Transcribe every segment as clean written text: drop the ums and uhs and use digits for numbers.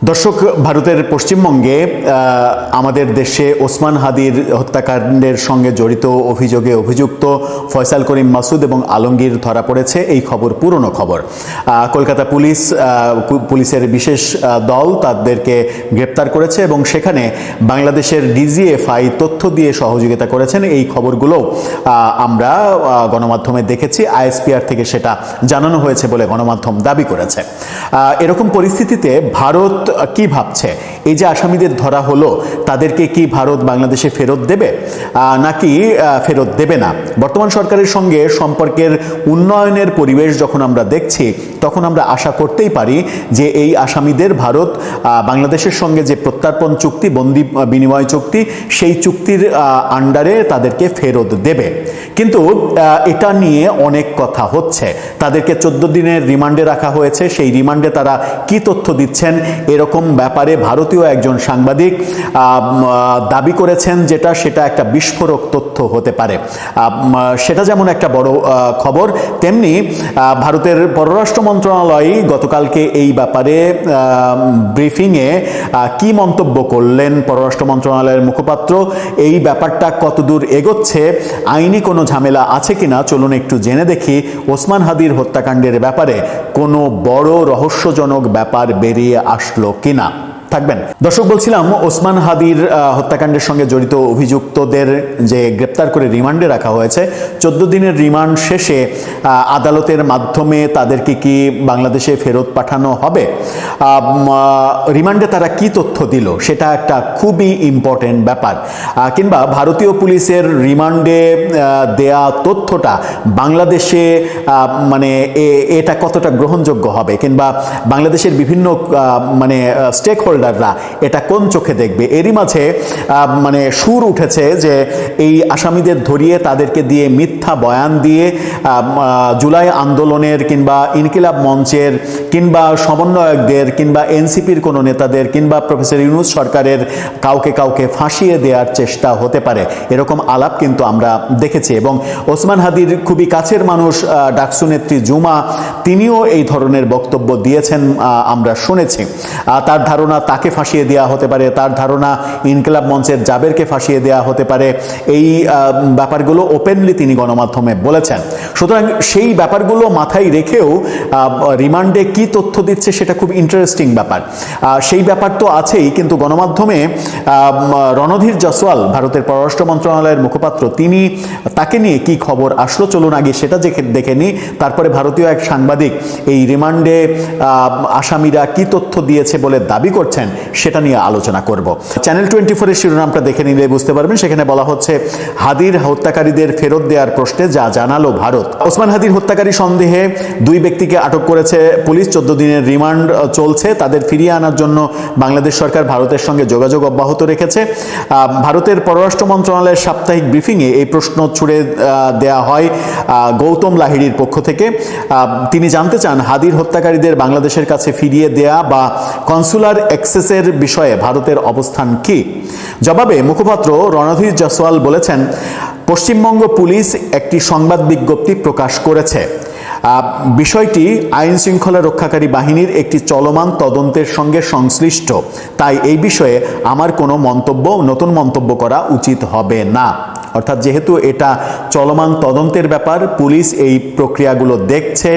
দর্শক, ভারতের পশ্চিমবঙ্গে আমাদের দেশে ওসমান হাদির হত্যাকাণ্ডের সঙ্গে জড়িত অভিযোগে অভিযুক্ত ফয়সাল করিম মাসুদ এবং আলমগীর ধরা পড়েছে। এই খবর পুরনো খবর। কলকাতা পুলিশের বিশেষ দল তাদেরকে গ্রেপ্তার করেছে এবং সেখানে বাংলাদেশের ডিজিএফআই তথ্য দিয়ে সহযোগিতা করেছেন। এই খবরগুলো আমরা গণমাধ্যমে দেখেছি। আইএসপিআর থেকে সেটা জানানো হয়েছে বলে গণমাধ্যম দাবি করেছে। এরকম পরিস্থিতিতে ভারত কি ভাবছে? এই যে আসামিদের ধরা হলো, তাদেরকে কি ভারত বাংলাদেশে ফেরত দেবে নাকি ফেরত দেবে না? বর্তমান সরকারের সঙ্গে সম্পর্কের উন্নয়নের পরিবেশ যখন আমরা দেখছি, তখন আমরা আশা করতেই পারি যে এই আসামিদের ভারত বাংলাদেশের সঙ্গে যে প্রত্যর্পণ চুক্তি, বন্দি বিনিময় চুক্তি, সেই চুক্তির আন্ডারে তাদেরকে ফেরত দেবে। কিন্তু এটা নিয়ে অনেক কথা হচ্ছে। তাদেরকে 14 দিনের রিমান্ডে রাখা হয়েছে। সেই রিমান্ডে তারা কি তথ্য দিচ্ছেন, এরকম ব্যাপারে ভারতীয় একজন সাংবাদিক দাবি করেছেন সেটা একটা বিস্ফোরক তথ্য হতে পারে। সেটা যেমন একটা বড় খবর, তেমনি ভারতের পররাষ্ট্র মন্ত্রণালয় গতকালকে এই ব্যাপারে ব্রিফিংয়ে কি মন্তব্য করলেন পররাষ্ট্র মন্ত্রণালয়ের মুখপাত্র, এই ব্যাপারটা কতদূর এগোচ্ছে, আইনি কোনো ঝামেলা আছে কিনা, চলুন একটু জেনে দেখি। ওসমান হাদির হত্যাকাণ্ডের ব্যাপারে কোনো বড় রহস্যজনক ব্যাপার বেরিয়ে আসলো কিনা। থাকবেন দর্শক। বলছিলাম, ওসমান হাদির হত্যাকাণ্ডের সঙ্গে জড়িত অভিযুক্তদের যে গ্রেপ্তার করে রিমান্ডে রাখা হয়েছে, 14 দিনের রিমান্ড শেষে আদালতের মাধ্যমে তাদেরকে কি বাংলাদেশে ফেরত পাঠানো হবে? রিমান্ডে তারা কি তথ্য দিল, সেটা একটা খুবই ইম্পর্টেন্ট ব্যাপার। কিংবা ভারতীয় পুলিশের রিমান্ডে দেয়া তথ্যটা বাংলাদেশে মানে এটা কতটা গ্রহণযোগ্য হবে, কিংবা বাংলাদেশের বিভিন্ন মানে স্টেক হোল্ডাররা এটা কোন চোখে দেখবে। এরই মাঝে মানে সুর উঠেছে যে এই আসামিদের ধরিয়ে তাদেরকে দিয়ে মিথ্যা বয়ান দিয়ে জুলাই আন্দোলনের কিংবা ইনকিলাব মঞ্চের কিংবা সমন্বয়কদের কিংবা এনসিপির কোনো নেতাদের কিংবা প্রফেসর ইউনূস সরকারের কাউকে ফাঁসিয়ে দেওয়ার চেষ্টা হতে পারে, এরকম আলাপ কিন্তু আমরা দেখেছি। এবং ওসমান হাদির খুবই কাছের মানুষ ডাকসু নেত্রী জুমা, তিনিও এই ধরনের বক্তব্য দিয়েছেন, আমরা শুনেছি। তার ধারণা তাকে ফাঁসিয়ে দেওয়া হতে পারে, তার ধারণা ইনকিলাব মঞ্চের জাবেরকে ফাঁসিয়ে দেওয়া হতে পারে। এই ব্যাপারগুলো ওপেনলি তিনি গণমাধ্যমে বলেছেন। সুতরাং সেই ব্যাপারগুলো মাথায় রেখেও রিমান্ডে কি তথ্য দিচ্ছে সেটা খুব ইন্টারেস্টিং ব্যাপার। সেই ব্যাপার তো আছেই, কিন্তু গণমাধ্যমে রণধীর জয়সওয়াল, ভারতের পররাষ্ট্র মন্ত্রণালয়ের মুখপাত্র, তাকে নিয়ে কি খবর আসলো, চলুন আগে সেটা দেখে নিই। তারপরে ভারতীয় এক সাংবাদিক এই রিমান্ডে আসামিরা কি তথ্য দিয়েছে বলে দাবি করছেন সেটা নিয়ে আলোচনা করব। চ্যানেল 24-এর শিরোনামটা দেখে নিলে বুঝতে পারবেন। সেখানে বলা হচ্ছে, হাদির হত্যাকারীদের ফেরত দেওয়ার প্রশ্নে যা জানালো ভারত। ওসমান হাদির হত্যাকারী সন্দেহে 2 ব্যক্তিকে আটক করেছে পুলিশ। 14 দিনের রিমান্ড চলছে। তাদের ফিরিয়ে আনার জন্য বাংলাদেশ সরকার ভারতের সঙ্গে যোগাযোগ অব্যাহত রেখেছে। ভারতের পররাষ্ট্র মন্ত্রণালয়ের সাপ্তাহিক ব্রিফিংয়ে এই প্রশ্ন ছুড়ে দেয়া হয় গৌতম লাহিড়ির পক্ষ থেকে। তিনি জানতে চান, হাদির হত্যাকারীদের বাংলাদেশের কাছে ফিরিয়ে দেয়া বা কনসুলার অ্যাক্সেসের বিষয়ে ভারতের অবস্থান কি? জবাবে মুখপাত্র রণধীর জয়সওয়াল বলেছেন, পশ্চিমবঙ্গ পুলিশ একটি সংবাদ বিজ্ঞপ্তি প্রকাশ করেছে। বিষয়টি আইন শৃঙ্খলা রক্ষাকারী বাহিনীর একটি চলমান তদন্তের সঙ্গে সংশ্লিষ্ট, তাই এই বিষয়ে আমার কোনো নতুন মন্তব্য করা উচিত হবে না। অর্থাৎ যেহেতু এটা চলমান তদন্তের ব্যাপার, পুলিশ এই প্রক্রিয়াগুলো দেখছে,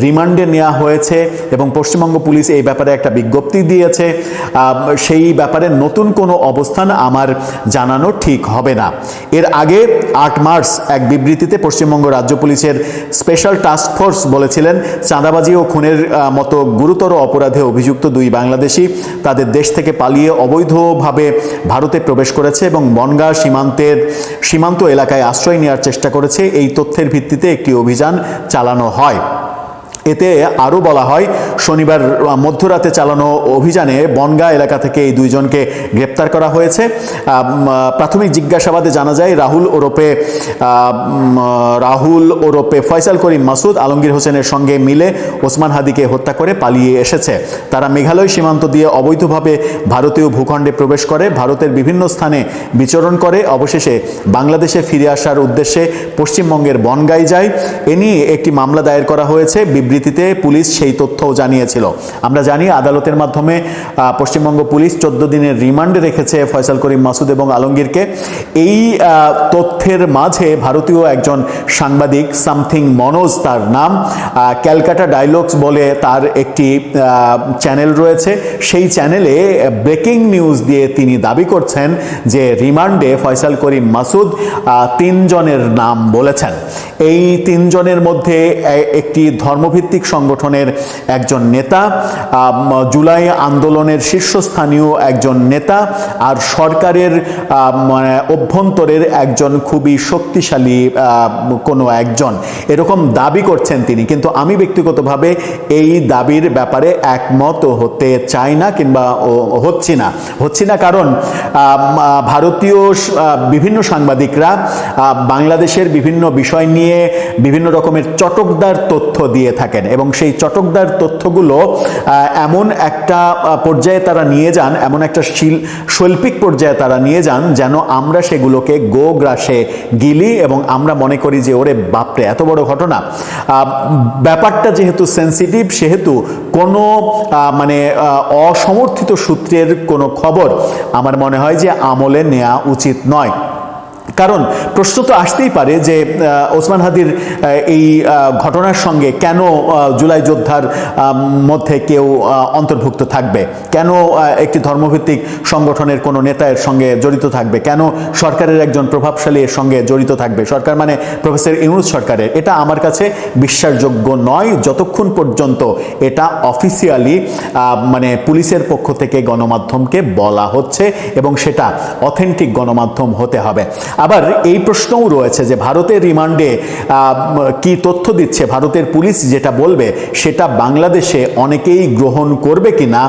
রিমান্ডে নেওয়া হয়েছে এবং পশ্চিমবঙ্গ পুলিশ এই ব্যাপারে একটা বিজ্ঞপ্তি দিয়েছে, সেই ব্যাপারে নতুন কোনো অবস্থান আমার জানানো ঠিক হবে না। এর আগে 8 মার্চ এক বিবৃতিতে পশ্চিমবঙ্গ রাজ্য পুলিশের স্পেশাল টাস্ক ফোর্স বলেছিলেন, চাঁদাবাজি ও খুনের মতো গুরুতর অপরাধে অভিযুক্ত 2 বাংলাদেশি তাদের দেশ থেকে পালিয়ে অবৈধভাবে ভারতে প্রবেশ করেছে এবং বনগাঁ সীমান্ত এলাকায় আশ্রয় নেওয়ার চেষ্টা করেছে। এই তথ্যের ভিত্তিতে একটি অভিযান চালানো হয়। এতে আরও বলা হয়, শনিবার মধ্যরাতে চালানো অভিযানে বনগাঁ এলাকা থেকে এই 2 জনকে গ্রেপ্তার করা হয়েছে। প্রাথমিক জিজ্ঞাসাবাদে জানা যায়, রাহুল ওরফে ফয়সাল করিম মাসুদ আলমগীর হোসেনের সঙ্গে মিলে ওসমান হাদিকে হত্যা করে পালিয়ে এসেছে। তারা মেঘালয় সীমান্ত দিয়ে অবৈধভাবে ভারতীয় ভূখণ্ডে প্রবেশ করে, ভারতের বিভিন্ন স্থানে বিচরণ করে, অবশেষে বাংলাদেশে ফিরে আসার উদ্দেশ্যে পশ্চিমবঙ্গের বনগাঁয় যায়। এ নিয়ে একটি মামলা দায়ের করা হয়েছে। বিবৃতিতে পুলিশ সেই তথ্যও জানিয়েছিল। আমরা জানি আদালতের মাধ্যমে পশ্চিমবঙ্গ পুলিশ 14 দিনের রিমান্ডে রেখেছে ফয়সাল করিম মাসুদ এবং আলমগীরকে। এই তথ্যের মাঝে ভারতীয় একজন সাংবাদিক, সামথিং মনোজ তার নাম, ক্যালকাটা ডায়লগস বলে তার একটি চ্যানেল রয়েছে, সেই চ্যানেলে ব্রেকিং নিউজ দিয়ে তিনি দাবি করছেন যে রিমান্ডে ফয়সাল করিম মাসুদ 3 জনের নাম বলেছেন। এই 3 জনের মধ্যে একটি ধর্মভিত্তিক সংগঠনের একজন নেতা, জুলাই আন্দোলনের শীর্ষস্থানীয় একজন নেতা, আর সরকারের অভ্যন্তরের একজন খুবই শক্তিশালী কোনো একজন, এরকম দাবি করছেন তিনি। কিন্তু আমি ব্যক্তিগতভাবে এই দাবির ব্যাপারে একমত হতে চাই না, কিংবা হচ্ছি না কারণ ভারতীয় বিভিন্ন সাংবাদিকরা বাংলাদেশের বিভিন্ন বিষয় নিয়ে বিভিন্ন রকমের চটকদার তথ্য দিয়ে থাকেন, এবং সেই চটকদার তথ্যগুলো এমন একটা পর্যায়ে তারা নিয়ে যান, এমন একটা শৈল্পিক পর্যায়ে তারা নিয়ে যান যেন আমরা সেগুলোকে গোগ্রাসে গিলি এবং আমরা মনে করি যে ওরে বাপরে এত বড় ঘটনা। ব্যাপারটা যেহেতু সেন্সিটিভ, সেহেতু কোনো অসমর্থিত সূত্রের কোনো খবর আমার মনে হয় যে আমলে নেওয়া উচিত নয়। কারণ প্রশ্ন তো আসতেই পারে যে ওসমান হাদির এই ঘটনার সঙ্গে কেন জুলাই যোদ্ধার মধ্যে কেউ অন্তর্ভুক্ত থাকবে, কেন একটি ধর্মভিত্তিক সংগঠনের কোনো নেতা এর সঙ্গে জড়িত থাকবে, কেন সরকারের একজন প্রভাবশালী এর সঙ্গে জড়িত থাকবে, সরকার মানে প্রফেসর ইউনূস সরকারের। এটা আমার কাছে বিশ্বাসযোগ্য নয় যতক্ষণ পর্যন্ত এটা অফিসিয়ালি পুলিশের পক্ষ থেকে গণমাধ্যমকে বলা হচ্ছে, এবং সেটা অথেন্টিক গণমাধ্যম হতে হবে। আবার এই প্রশ্নও রয়েছে যে ভারতের রিমান্ডে কি তথ্য দিচ্ছে ভারতের পুলিশ, যেটা বলবে সেটা বাংলাদেশে অনেকেই গ্রহণ করবে কিনা,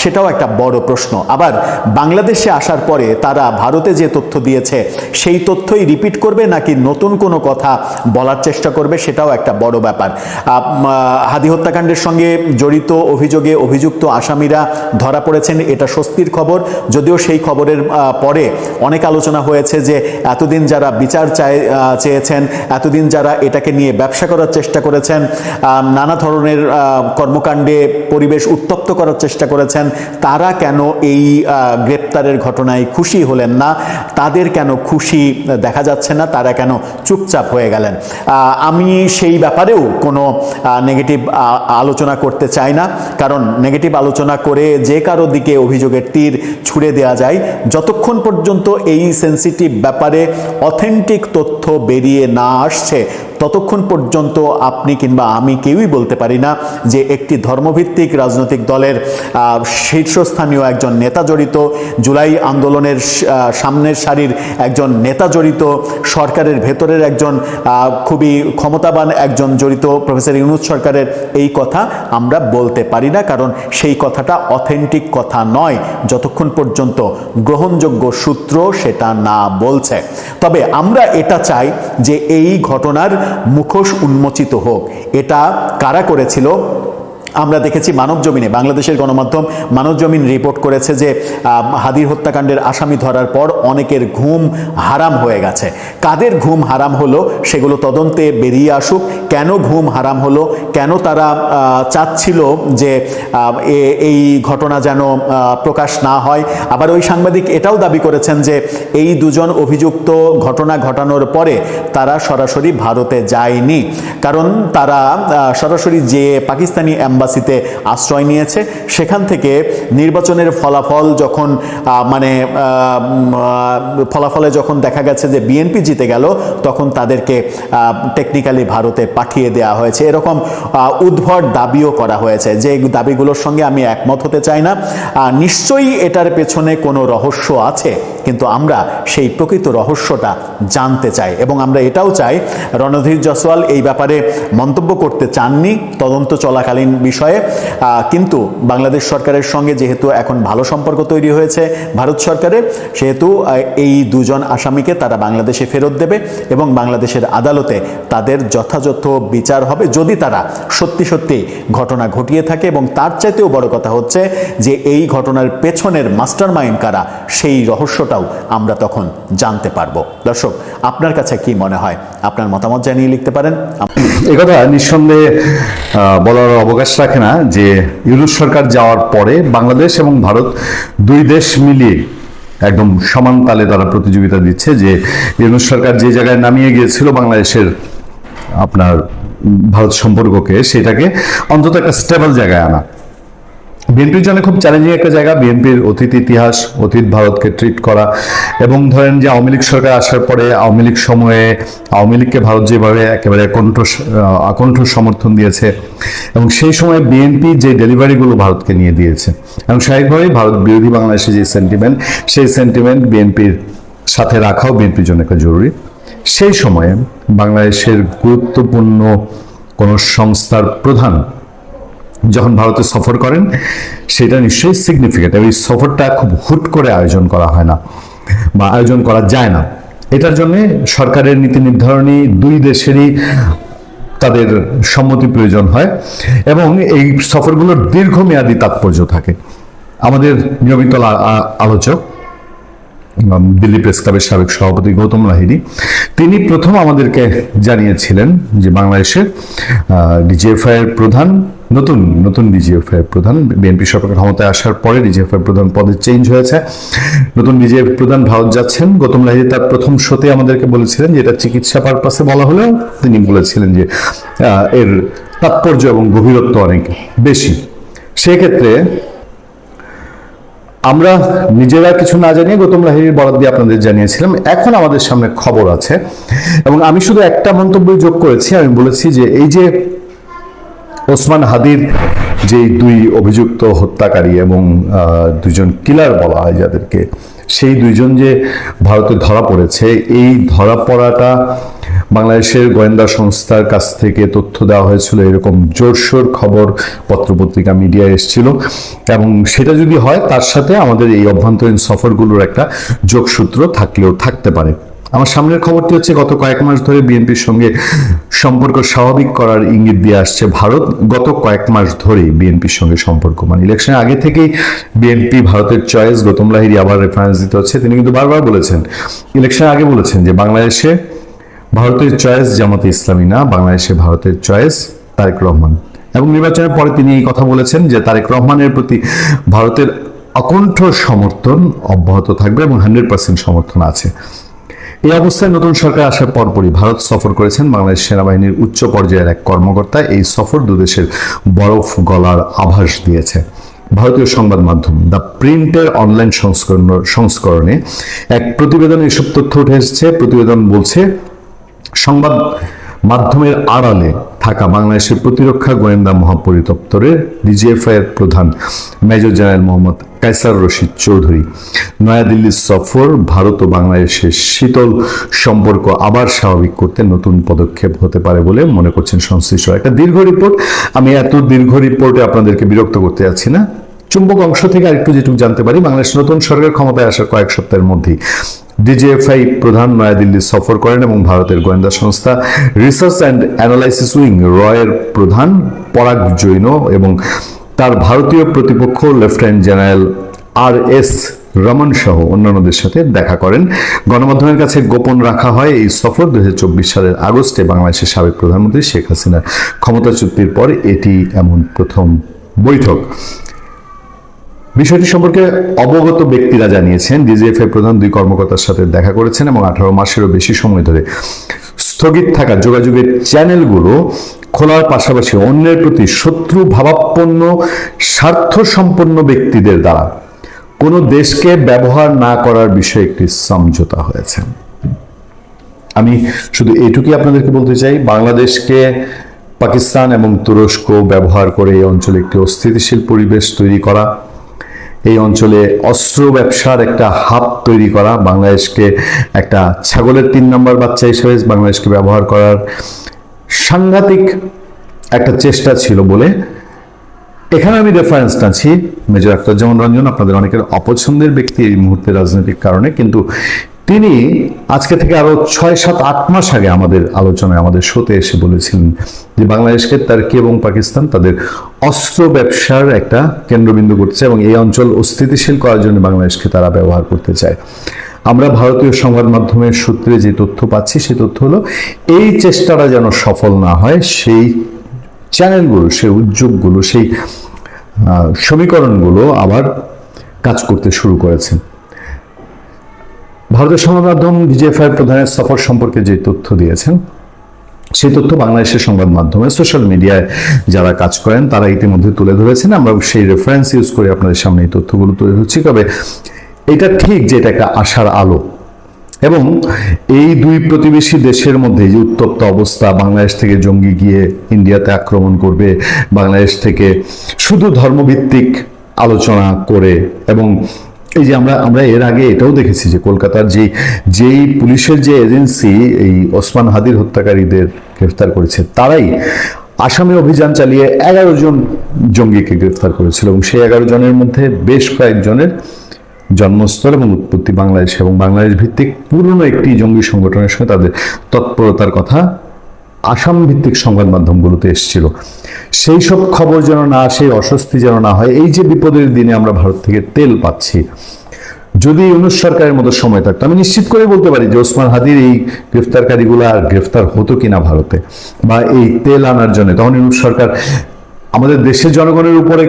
সেটাও একটা বড় প্রশ্ন। আবার বাংলাদেশে আসার পরে তারা ভারতে যে তথ্য দিয়েছে সেই তথ্যই রিপিট করবে নাকি নতুন কোনো কথা বলার চেষ্টা করবে, সেটাও একটা বড় ব্যাপার। হাদি হত্যাকাণ্ডের সঙ্গে জড়িত অভিযোগে অভিযুক্ত আসামিরা ধরা পড়েছেন, এটা স্বস্তির খবর। যদিও সেই খবরের পরে অনেক আলোচনা হয়েছে যে এতদিন যারা বিচার চেয়েছেন, এতদিন যারা এটাকে নিয়ে ব্যবসা করার চেষ্টা করেছেন, নানা ধরনের কর্মকাণ্ডে পরিবেশ উত্তপ্ত করার চেষ্টা করেছেন, তারা কেন এই গ্রেপ্তারের ঘটনায় খুশি হলেন না, তাদের কেন খুশি দেখা যাচ্ছে না, তারা কেন চুপচাপ হয়ে গেলেন। আমি সেই ব্যাপারেও কোনো নেগেটিভ আলোচনা করতে চাই না, কারণ নেগেটিভ আলোচনা করে যে কারো দিকে অভিযোগের তীর ছুড়ে দেওয়া যায়। যতক্ষণ পর্যন্ত এই সেন্সিটিভ ব্যাপারে অথেন্টিক তথ্য বেরিয়ে না আসছে ততক্ষণ পর্যন্ত আপনি কিংবা আমি কেউই বলতে পারি না যে একটি ধর্মভিত্তিক রাজনৈতিক দলের শীর্ষস্থানীয় একজন নেতা জড়িত, জুলাই আন্দোলনের সামনের সারির একজন নেতা জড়িত, সরকারের ভেতরের একজন খুবই ক্ষমতাবান একজন জড়িত প্রফেসর ইউনূস সরকারের, এই কথা আমরা বলতে পারি না, কারণ সেই কথাটা অথেন্টিক কথা নয় যতক্ষণ পর্যন্ত গ্রহণযোগ্য সূত্র সেটা না বলছে। তবে আমরা এটা চাই যে এই ঘটনার মুখোশ উন্মোচিত হোক। এটা কারা করেছিল আমরা দেখেছি মানবজমিনে, বাংলাদেশের গণমাধ্যম মানবজমিন রিপোর্ট করেছে যে হাদির হত্যাকাণ্ডের আসামি ধরার পর অনেকের ঘুম হারাম হয়ে গেছে। কাদের ঘুম হারাম হলো সেগুলো তদন্তে বেরিয়ে আসুক। কেন ঘুম হারাম হলো, কেন তারা চাচ্ছিল যে এই ঘটনা যেন প্রকাশ না হয়। আবার ওই সাংবাদিক এটাও দাবি করেছেন যে এই 2 জন অভিযুক্ত ঘটনা ঘটানোর পরে তারা সরাসরি ভারতে যায়নি, কারণ তারা সরাসরি যে পাকিস্তানি এম্বাসিতে আশ্রয় নিয়েছে, সেখান থেকে নির্বাচনের ফলাফল যখন ফলাফলে যখন দেখা গেছে যে বিএনপি জিতে গেল, তখন তাদেরকে টেকনিক্যালি ভারতে পাঠিয়ে দেওয়া হয়েছে। এরকম উদ্ভট দাবিও করা হয়েছে, যে দাবিগুলোর সঙ্গে আমি একমত হতে চাই না। নিশ্চয়ই এটার পেছনে কোনো রহস্য আছে, কিন্তু আমরা সেই প্রকৃত রহস্যটা জানতে চাই, এবং আমরা এটাও চাই রণধীর জয়সওয়াল এই ব্যাপারে মন্তব্য করতে চাননি, তদন্ত চলাকালীন বিষয়ে। কিন্তু বাংলাদেশ সরকারের সঙ্গে যেহেতু এখন ভালো সম্পর্ক তৈরি হয়েছে ভারত সরকারের, সেহেতু এই দুজন আসামিকে তারা বাংলাদেশে ফেরত দেবে এবং বাংলাদেশের আদালতে তাদের যথাযথ বিচার হবে যদি তারা সত্যি সত্যি ঘটনা ঘটিয়ে থাকে। এবং তার চাইতেও বড় কথা হচ্ছে যে এই ঘটনার পেছনের মাস্টারমাইন্ড কারা, সেই রহস্যটাও আমরা তখন জানতে পারবো। দর্শক, আপনার কাছে কি মনে হয়? আপনার মতামত জানিয়ে লিখতে পারেন। এই কথা নিঃসন্দেহে বলার অবকাশ রাখে না যে ইউনূস সরকার যাওয়ার পরে বাংলাদেশ এবং ভারত দুই দেশ মিলিয়ে একদম সমান তালে তারা প্রতিযোগিতা দিচ্ছে যে ইউনূস সরকার যে জায়গায় নামিয়ে গিয়েছিল বাংলাদেশের আপনার ভারত সম্পর্ককে, সেটাকে অন্তত একটা স্টেবল জায়গায় আনা। বিএনপির জন্য খুব চ্যালেঞ্জিং একটা জায়গা। বিএনপির অতীত ইতিহাস, অতীত ভারতকে ট্রিট করা, এবং ধরেন যে আওয়ামী লীগ সরকার আসার পরে আওয়ামী লীগ সময়ে আওয়ামী লীগকে ভারত যেভাবে একেবারে আকণ্ঠ সমর্থন দিয়েছে, এবং সেই সময় বিএনপি যে ডেলিভারিগুলো ভারতকে নিয়ে দিয়েছে, এবং স্বাভাবিকভাবেই ভারত বিরোধী বাংলাদেশে যে সেন্টিমেন্ট, সেই সেন্টিমেন্ট বিএনপির সাথে রাখাও বিএনপির জন্য একটা জরুরি। সেই সময়ে বাংলাদেশের গুরুত্বপূর্ণ কোনো সংস্থার প্রধান যখন ভারতে সফর করেন, সেটা নিশ্চয়ই সিগনিফিকেন্ট। এই সফরটা খুব হুট করে আয়োজন করা হয় না বা আয়োজন করা যায় না। এটার জন্য সরকারের নীতি নির্ধারণী দুই দেশেরই তাদের সম্মতি প্রয়োজন হয়, এবং এই সফরগুলোর দীর্ঘমেয়াদী তাৎপর্য থাকে। আমাদের নিয়মিত আলোচক দিল্লি প্রেস ক্লাবের সাবেক সভাপতি গৌতম লাহিড়ী, তিনি প্রথম আমাদেরকে জানিয়েছিলেন যে বাংলাদেশের ডিজিএফআই এর প্রধান, নতুন ডিজিএফআই এর প্রধান, বিএনপি সরকার ক্ষমতায় আসার পরে ডিজিএফআই প্রধান পদে চেঞ্জ হয়েছে, নতুন ডিজিএফআই প্রধান ভারত যাচ্ছেন। গৌতম লাহিড়ী তার প্রথম শোতে আমাদেরকে বলেছিলেন যে এটা চিকিৎসা পারপাসে বলা হলেও তিনি বলেছিলেন যে এর তাৎপর্য এবং গভীরত্ব অনেক বেশি। সেক্ষেত্রে আমরা নিজেরা কিছু না জানিয়ে গৌতম লাহিড়ীর বরাত দিয়ে আপনাদের জানিয়েছিলাম। এখন আমাদের সামনে খবর আছে, এবং আমি শুধু একটা মন্তব্য যোগ করেছি। আমি বলেছি যে এই যে ওসমান হাদির যে দুই অভিযুক্ত হত্যাকারী এবং দুজন কিলার বলা হয় যাদেরকে, সেই দুইজন যে ভারতে ধরা পড়েছে, এই ধরা পড়াটা বাংলাদেশের গোয়েন্দা সংস্থার কাছ থেকে তথ্য দেওয়া হয়েছিল, এরকম জোরসোর খবর পত্রপত্রিকা মিডিয়ায় এসেছিল। এবং সেটা যদি হয়, তার সাথে আমাদের এই অভ্যন্তরীণ সফরগুলোর একটা যোগসূত্র থাকলেও থাকতে পারে। আমার সামনের খবরটি হচ্ছে, গত কয়েক মাস ধরে বিএনপির সঙ্গে সম্পর্ক স্বাভাবিক করার ইঙ্গিত দিয়ে আসছে ভারত। গত কয়েক মাস ধরেই বিএনপির সঙ্গে সম্পর্ক, মানে ইলেকশনের আগে থেকেই বিএনপি ভারতের চয়েস। গৌতম লাহিড়ী আবার রেফারেন্স দিতে হচ্ছে, তিনি কিন্তু বারবার বলেছেন, ইলেকশনের আগে বলেছেন যে বাংলাদেশে ভারতের চয়েস জামাতে ইসলামী না, বাংলাদেশে ভারতের চয়েস তারেক রহমান। এবং নির্বাচনের পরে তিনি এই কথা বলেছেন যে তারেক রহমানের প্রতি ভারতের আকণ্ঠ সমর্থন অব্যাহত থাকবে এবং 100% সমর্থন আছে। এই অবস্থায় নতুন সরকার আসার পরপরই ভারত সফর করেছেন বাংলাদেশ সেনাবাহিনীর উচ্চ পর্যায়ের এক কর্মকর্তা। এই সফর দুদেশের বরফ গলার আভাস দিয়েছে। ভারতীয় সংবাদ মাধ্যম দ্য প্রিন্টের অনলাইন সংস্করণে এক প্রতিবেদনে এসব তথ্য উঠে এসেছে। প্রতিবেদন বলছে, সংবাদ মাধ্যমের আড়ালে থাকা বাংলাদেশের প্রতিরক্ষা গোয়েন্দা মহাপরিদপ্তরের ডিজিএফআই এর প্রধান মেজর জেনারেল মোহাম্মদ কায়সার রশিদ চৌধুরী নয়াদিল্লির সফর ভারত ও বাংলাদেশের শীতল সম্পর্ক আবার স্বাভাবিক করতে নতুন পদক্ষেপ হতে পারে বলে মনে করছেন সংশ্লিষ্ট। একটা দীর্ঘ রিপোর্ট, আমি এত দীর্ঘ রিপোর্টে আপনাদেরকে বিরক্ত করতে যাচ্ছি না। চুম্বক অংশ থেকে আরেকটু যেটুকু জানতে পারি, বাংলাদেশ নতুন সরকার ক্ষমতায় আসার কয়েক সপ্তাহের মধ্যেই ডিজিএফআই প্রধান নয়াদিল্লি সফর করেন এবং ভারতের গোয়েন্দা সংস্থা রিসার্চ অ্যান্ড অ্যানালাইসিস উইং রয়ের প্রধান পরাগ জৈন এবং তার ভারতীয় প্রতিপক্ষ লেফটেন্যান্ট জেনারেল RS রমন সহ অন্যান্যদের সাথে দেখা করেন। গণমাধ্যমের কাছে গোপন রাখা হয় এই সফর 2024 সালের আগস্টে বাংলাদেশের সাবেক প্রধানমন্ত্রী শেখ হাসিনার ক্ষমতাচ্যুতির পর এটি এমন প্রথম বৈঠক। বিষয়টি সম্পর্কে অবগত ব্যক্তিরা জানিয়েছেন, ডিজিএফআই প্রধান দুই কর্মকর্তার সাথে দেখা করেছেন এবং 18 মাসেরও বেশি সময় ধরে স্থগিত থাকা যোগাযোগের চ্যানেলগুলো খোলার পাশাপাশি অন্যের প্রতি শত্রু ভাবাপন্ন স্বার্থ সম্পন্ন ব্যক্তিদের দ্বারা কোনো দেশকে ব্যবহার না করার বিষয়ে একটি সমঝোতা হয়েছে। আমি শুধু এইটুকুই আপনাদেরকে বলতে চাই, বাংলাদেশকে পাকিস্তান এবং তুরস্ক ব্যবহার করে এই অঞ্চলে একটি অস্থিতিশীল পরিবেশ তৈরি করা, এই অঞ্চলে অস্ত্র ব্যবসার একটা হাব তৈরি করা, বাংলাদেশকে একটা ছাগলের 3 নম্বর বাচ্চা হিসেবে বাংলাদেশকে ব্যবহার করার সাংঘাতিক একটা চেষ্টা ছিল বলে এখানে আমি রেফারেন্স টানছি মেজর আখতারুজ্জামান রঞ্জন, আপনাদের অনেকের অপছন্দের ব্যক্তি এই মুহূর্তে রাজনৈতিক কারণে, কিন্তু তিনি আজকে থেকে আরো 6-7-8 মাস আগে আমাদের আলোচনায়, আমাদের শোতে এসে বলেছিলেন যে বাংলাদেশকে তার্কি এবং পাকিস্তান তাদের অস্ত্র ব্যবসার একটা কেন্দ্রবিন্দু করছে এবং এই অঞ্চল অস্থিতিশীল করার জন্য বাংলাদেশকে তারা ব্যবহার করতে চায়। আমরা ভারতীয় সংবাদ মাধ্যমের সূত্রে যে তথ্য পাচ্ছি সেই তথ্য হলো এই চেষ্টাটা যেন সফল না হয়, সেই চ্যানেলগুলো, সেই উদ্যোগগুলো, সেই সমীকরণগুলো আবার কাজ করতে শুরু করেছে। ভারতের সংবাদ মাধ্যম ডিজিএফআই প্রধানের সফর সম্পর্কে যে তথ্য দিয়েছেন সেই তথ্য বাংলাদেশের সংবাদ মাধ্যমে, সোশ্যাল মিডিয়ায় যারা কাজ করেন তারা ইতিমধ্যে তুলে ধরেছেন। আমরা সেই রেফারেন্স ইউজ করে আপনাদের সামনে এই তথ্যগুলো তুলে ধরছি। তবে এটা ঠিক যে এটা একটা আশার আলো, এবং এই দুই প্রতিবেশী দেশের মধ্যে যে উত্তপ্ত অবস্থা, বাংলাদেশ থেকে জঙ্গি গিয়ে ইন্ডিয়াতে আক্রমণ করবে, বাংলাদেশ থেকে শুধু ধর্মভিত্তিক আলোচনা করে, এবং এই যে আমরা এর আগে এটাও দেখেছি যে কলকাতার যেই পুলিশের যে এজেন্সি এই ওসমান হাদির হত্যাকারীদের গ্রেফতার করেছে, তারাই আসামে অভিযান চালিয়ে 11 জন জঙ্গিকে গ্রেফতার করেছিল, এবং সেই 11 জনের মধ্যে বেশ কয়েকজনের জন্মস্থল এবং উৎপত্তি বাংলাদেশ, এবং বাংলাদেশ ভিত্তিক পুরনো একটি জঙ্গি সংগঠনের সঙ্গে তাদের তৎপরতার কথা আসাম ভিত্তিক সংবাদ মাধ্যমগুলোতে এসেছিল। সেই সব খবর যেন না আসে, অস্বস্তি যেন না হয়। এই যে বিপদের দিনে আমরা ভারত থেকে তেল পাচ্ছি, যদি ইউনূস সরকারের মতো সময় থাকতো, আমি নিশ্চিত করে বলতে পারি যে ওসমান হাদির এই গ্রেফতারকারীগুলো আর গ্রেফতার হতো কিনা ভারতে, বা এই তেল আনার জন্য তখন ইউনূস সরকার আমাদের দেশের জনগণের উপরে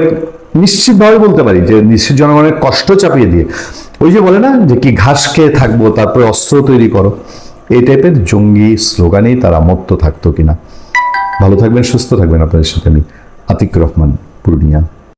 নিশ্চিতভাবে বলতে পারি যে দেশের জনগণের কষ্ট চাপিয়ে দিয়ে, ওই যে বলে না যে কি ঘাস খেয়ে থাকবো তারপরে অস্ত্র তৈরি করো, এই টাইপের জঙ্গি স্লোগানেই তারা মত্ত থাকতো কিনা। ভালো থাকবেন, সুস্থ থাকবেন। আপনাদের সাথে আমি আতিক রহমান, পূর্ণিয়া।